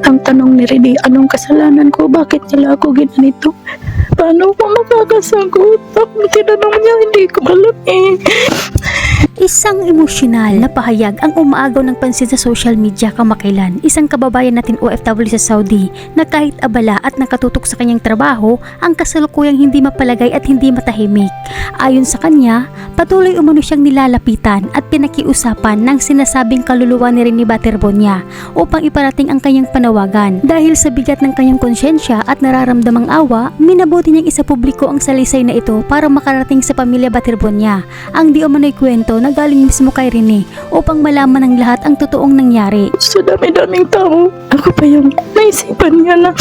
Ang tanong ni Rene, anong kasalanan ko? Bakit nila ako ginanito? Paano ko makakasagot? Ang tinanong niya, hindi ko alam eh. Isang emosyonal na pahayag ang umaagaw ng pansin sa social media kamakailan. Isang kababayan natin OFW sa Saudi na kahit abala at nakatutok sa kanyang trabaho, ang kasalukuyang hindi mapalagay at hindi matahimik. Ayon sa kanya, patuloy umano siyang nilalapitan at pinakiusapan ng sinasabing kaluluwa ni Rene Baterbonia upang iparating ang kanyang panawagan. Dahil sa bigat ng kanyang konsyensya at nararamdamang awa, minabuti niyang isapubliko ang salisay na ito para makarating sa pamilya Baterbonia. Ang di umano'y kwento na galing mismo kay Rene upang malaman ng lahat ang totoong nangyari. Sa dami-daming tao, ako pa yung naisipan niya na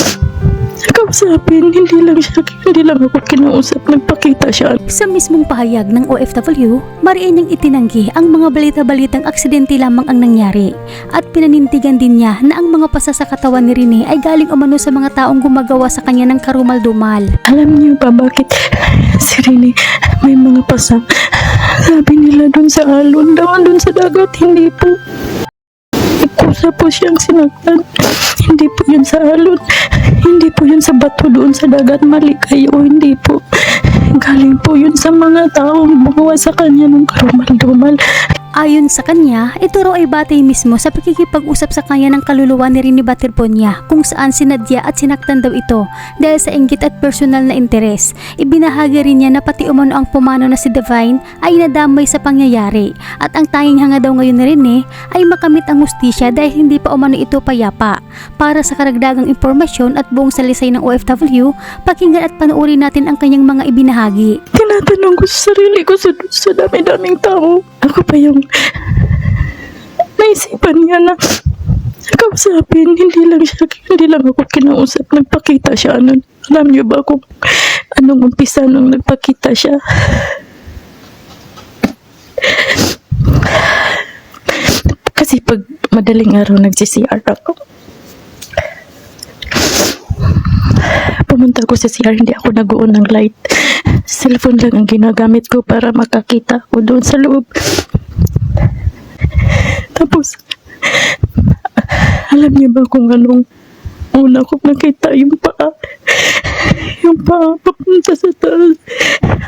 kausapin, hindi lang ako kinausap, nagpakita siya. Sa mismong pahayag ng OFW, mariin niyang itinanggi ang mga balita-balitang aksidente lamang ang nangyari at pinanintigan din niya na ang mga pasa sa katawan ni Rene ay galing umano sa mga taong gumagawa sa kanya ng karumal-dumal. Alam niyo ba bakit si Rene may mga pasa? Sabi nila dun sa alon, dun sa dagat, hindi po. Kusa po siyang sinaktan. Hindi po yun sa alon. Hindi po yun sa bato doon sa dagat. Mali kayo, hindi po. Galing po yun sa mga taong bumawa sa kanya ng karumal-dumal. Ayon sa kanya, ito raw ay batay mismo sa pakikipag-usap sa kanya ng kaluluwa ni Rene Baterbonia kung saan sinadya at sinaktan daw ito dahil sa inggit at personal na interes. Ibinahagi rin niya na pati umano ang pumano na si Divine ay nadamay sa pangyayari at ang tanging hanga daw ngayon ni Rene ay makamit ang hustisya dahil hindi pa umano ito payapa. Para sa karagdagang impormasyon at buong salisay ng OFW, pakinggan at panoorin natin ang kanyang mga ibinahagi. Tinatanong ko sa sarili ko sa dami-daming tao. Ako pa yung naisipan niya na kausapin, hindi lang ako kinausap, nagpakita siya. Alam niyo ba kung anong umpisa nung nagpakita siya? Kasi pag madaling araw nagsi-CR ako, pumunta ko sa CR, hindi ako nag-on ng light. Cellphone lang ang ginagamit ko para makakita ko doon sa loob. Tapos, alam niyo ba kung anong una ko nakita? Yung paa papunta sa taas.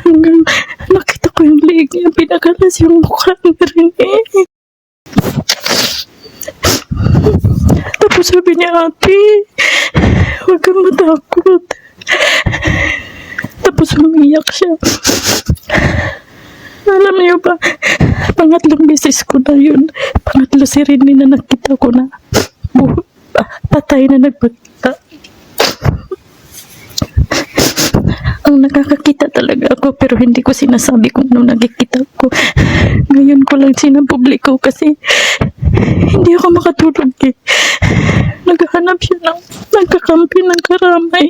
Hanggang nakita ko yung leg niya, pinakalas yung mukha ni Rene. Tapos sabi niya, ate, huwag kang matakot. Tapos umiyak siya. Alam niyo ba, pangatlong beses ko na yun. Pangatlo si Rene na nakita ko na patay na nagpakita. Ang nakakakita talaga ako pero hindi ko sinasabi kung ano nakikita ko. Ngayon ko lang sinapubliko kasi hindi ako makatulog eh. Naghahanap siya ng nagkakampi ng karamay.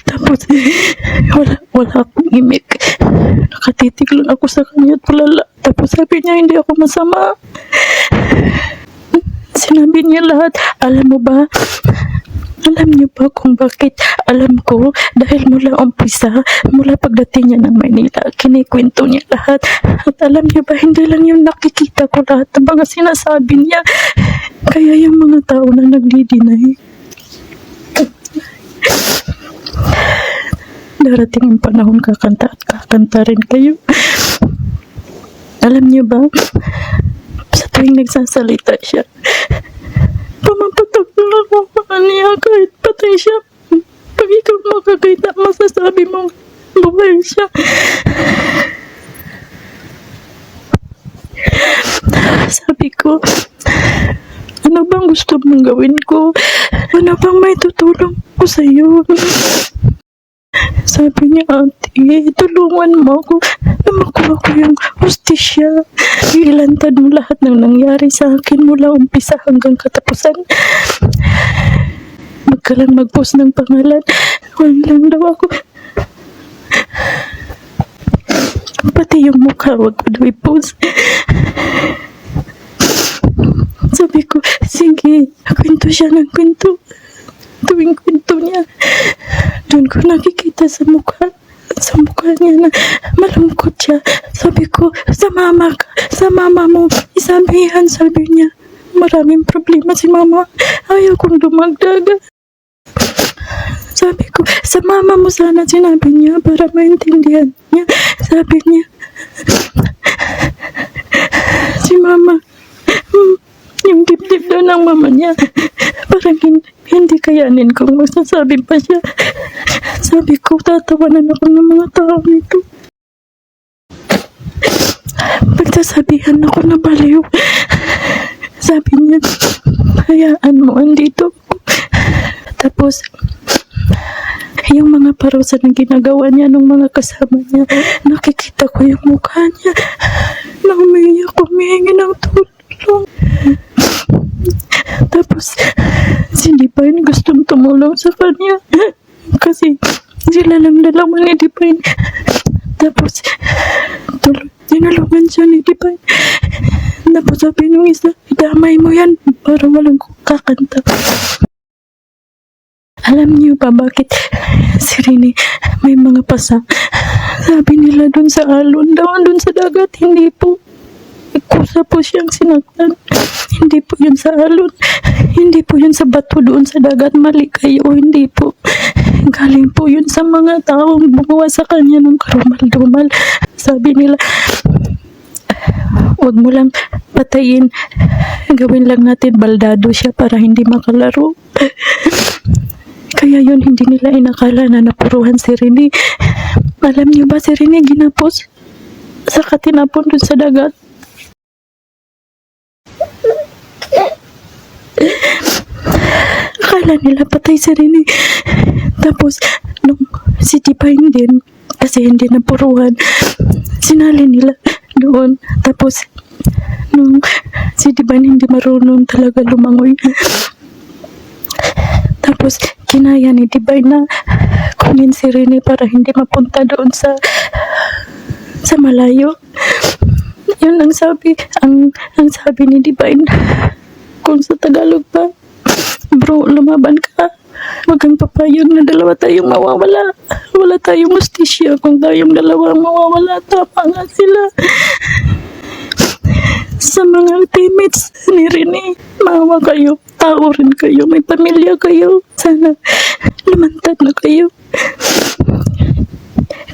Tapos wala akong imik. Nakatitig lang ako sa kanya at tulala. Tapos sabi niya hindi ako masama. Sinabi niya lahat. Alam mo ba? Alam niyo ba kung bakit? Alam ko dahil mula umpisa, mula pagdating niya ng Manila, kinikwento niya lahat. At alam niyo ba, hindi lang yung nakikita ko lahat ng mga sinasabi niya. Kaya yung mga tao na nagdi-deny, darating ang panahon kakanta at kakanta rin kayo. Alam niyo ba, sa tuwing nagsasalita siya, pumapatok na ako niya kahit patay siya. Pag ikaw makakita, masasabi mo buhay siya. Sabi ko, ano bang gusto mong gawin ko? Ano bang may tutulong ko sa'yo? Sabi niya, ate, tulungan mo ako na makuha ko yung hustisya. Ilantad mo lahat ng nangyari sa akin mula umpisa hanggang katapusan. Huwag ka lang mag-post ng pangalan. Huwag lang daw ako. Pati yung mukha, huwag ko daw i-post. Sabi ko, sige, kwento siya ng kwento. Tuwing kwento niya, doon ko nakikita sa mukha sa mukha niya na malungkot siya. Sabi ko, sa mama mo, isabihan, sabi niya. Maraming problema si mama. Ayaw kong dumagdag. Sabi ko, sa mama mo sana sinabi niya para maintindihan niya. Sabi niya, si mama, yung dibdib daw ng mama niya, parang hindi kayanin kung magsasabi pa siya. Sabi ko, tatawanan ako ng mga tao nito. Pagsasabihan ako na baliw. Sabi niya, hayaan mo, andito ako. Tapos, yung mga parusa na ginagawa niya ng mga kasama niya, nakikita ko yung mukha niya na umiiyak, humihingi ng tulong. Tapos, si Divine gustong tumulong sa kanya kasi sila lang dalawa ni Divine. Tapos, tinulungan siya ni Divine. Tapos sabi nung isa, idamay mo yan para walang kakanta. Alam niyo ba bakit si Rene may mga pasa? Sabi nila dun sa alon daw, dun sa dagat, hindi po. Kusa po siyang sinaktan. Hindi po yun sa alon. Hindi po yun sa bato doon sa dagat. Mali kayo, hindi po. Galing po yun sa mga taong bumuwa sa kanya ng karumal-dumal. Sabi nila, huwag mo lang patayin. Gawin lang natin baldado siya para hindi makalaro. Kaya yun, hindi nila inakala na napuruhan si Rene. Alam niyo ba si Rene ginapos? Saka tinapon dun sa dagat. Akala nila patay si Rene. Tapos, nung si Divine din, kasi hindi napuruhan, sinali nila doon. Tapos, nung si Divine hindi marunong talaga lumangoy. Tapos, kinaya ni Divine na kunin si Rene para hindi mapunta doon sa malayo. Yun ang sabi, ang sabi ni Divine, kung sa Tagalog pa, bro, lumaban ka. Huwag kang papayag na dalawa tayong mawawala. Wala tayong mustisya kung tayong dalawa mawawala. Tama nga sila. Sa mga teammates ni Rene, maawa kayo. Tao rin kayo. May pamilya kayo. Sana lumantad na kayo.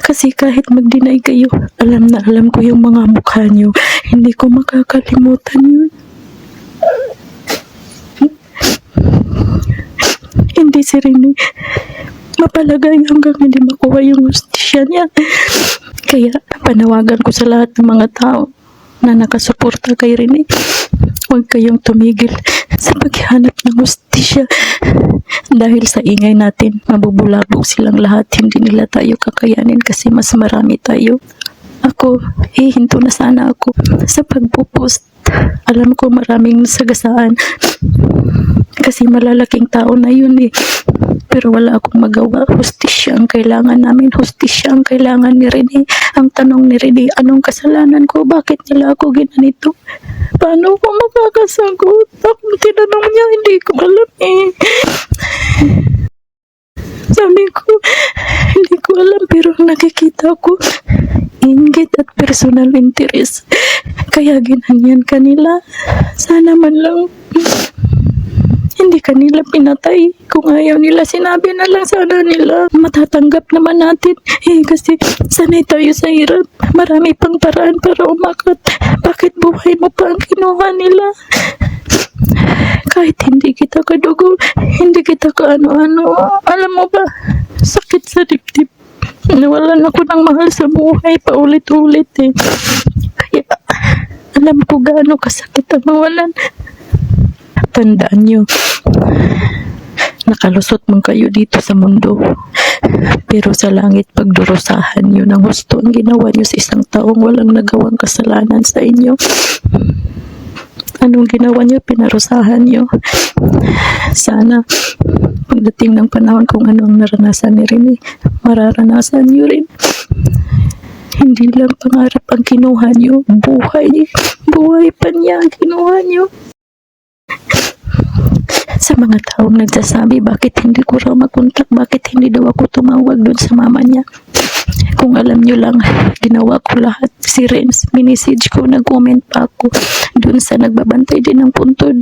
Kasi kahit mag-deny kayo, alam na alam ko yung mga mukha nyo. Hindi ko makakalimutan yun. Hindi si Rene mapalagay hanggang hindi makuha yung hustisya niya. Kaya panawagan ko sa lahat ng mga tao na nakasuporta kay Rene, huwag kayong tumigil sa paghahanap ng hustisya. Dahil sa ingay natin, mabubulabog silang lahat. Hindi nila tayo kakayanin kasi mas marami tayo. Ako, hinto na sana ako sa pagpupost. Alam ko maraming nasagasaan kasi malalaking tao na yun eh. Pero wala akong magawa. Hustisya ang kailangan namin. Hustisya ang kailangan ni Rene. Ang tanong ni Rene, anong kasalanan ko? Bakit nila ako ginanito? Paano ko makakasagot? Ako tinanong niya, hindi ko alam eh. Sabi ko, hindi ko alam, pero nakikita ko inggit at personal interest. Kaya ginanyan kanila. Sana man lang hindi kanila pinatay. Kung ayaw nila, sinabi na lang sana nila. Matatanggap naman natin. Kasi sanay tayo sa hirap. Marami pang paraan para umakat. Bakit buhay mo pa ang kinuha nila? Kahit hindi kita kadugo, hindi kita kaano-ano. Alam mo ba, sakit sa dibdib. Nawalan ako ng mahal sa buhay paulit-ulit eh. Kaya alam ko gaano kasakit ang mawalan. Tandaan nyo, nakalusot man kayo dito sa mundo, pero sa langit pagdurusahan nyo ng husto ang ginawa nyo sa isang taong walang nagawang kasalanan sa inyo. Anong ginawa nyo? Pinarusahan nyo. Sana pagdating ng panahon kung ano ang naranasan ni Rene, mararanasan nyo rin. Hindi lang pangarap ang kinuha nyo, buhay pa niya ang kinuha nyo. sa mga taong nagsasabi bakit hindi ko raw makontak, bakit hindi daw ako tumawag doon sa mama niya. Kung alam nyo lang, ginawa ko lahat. Si Renz, minisage ko, nag-comment pa ako doon sa nagbabantay din ng puntod.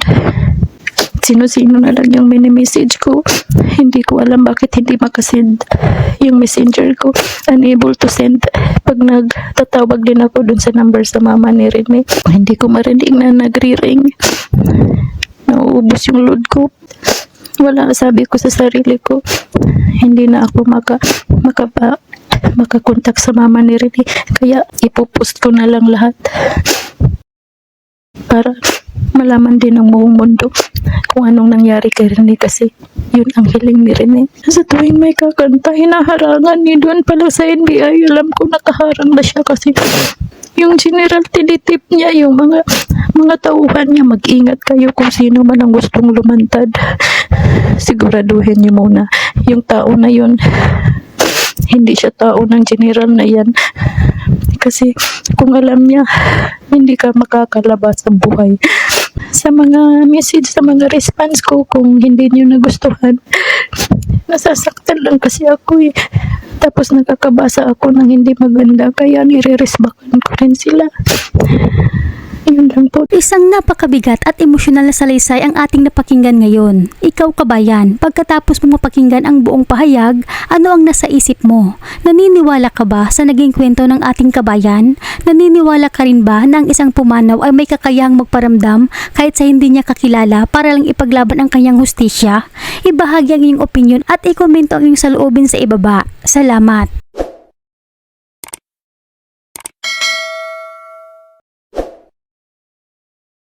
Sino-sino na lang yung mini-message ko. Hindi ko alam bakit hindi makasend yung messenger ko. Unable to send. Pag nagtatawag din ako dun sa number sa mama ni Rene, hindi ko marinig na nagri-ring. Nauubos yung load ko. Wala, sabi ko sa sarili ko, hindi na ako makakontak sa mama ni Rene. Kaya ipopost ko na lang lahat. Para malaman din ng buong mundo kung anong nangyari kay Rene, kasi yun ang hiling ni Rene. Sa tuwing may kakanta, hinaharangan ni doon pala sa NBI. Alam ko nakaharang na siya kasi yung general tinitip niya, yung mga tauhan niya, mag-ingat kayo kung sino man ang gustong lumantad. Siguraduhin niyo muna yung tao na yun, hindi siya tao ng general na yan. Kasi kung alam niya, hindi ka makakalabas sa buhay. Sa mga message, sa mga response ko, kung hindi niyo nagustuhan, nasasaktan lang kasi ako eh. Tapos nakakabasa ako ng hindi maganda, kaya nire-resbakan ko rin sila. Yun lang po. Isang napakabigat at emosyonal na salaysay ang ating napakinggan ngayon. Ikaw kabayan, pagkatapos mo mapakinggan ang buong pahayag, ano ang nasa isip mo? Naniniwala ka ba sa naging kwento ng ating kabayan? Naniniwala ka rin ba na ang isang pumanaw ay may kakayahang magparamdam kahit sa hindi niya kakilala para lang ipaglaban ang kanyang hustisya? Ibahagi ang iyong opinion at ikomento ang iyong saloobin sa ibaba. Salamat!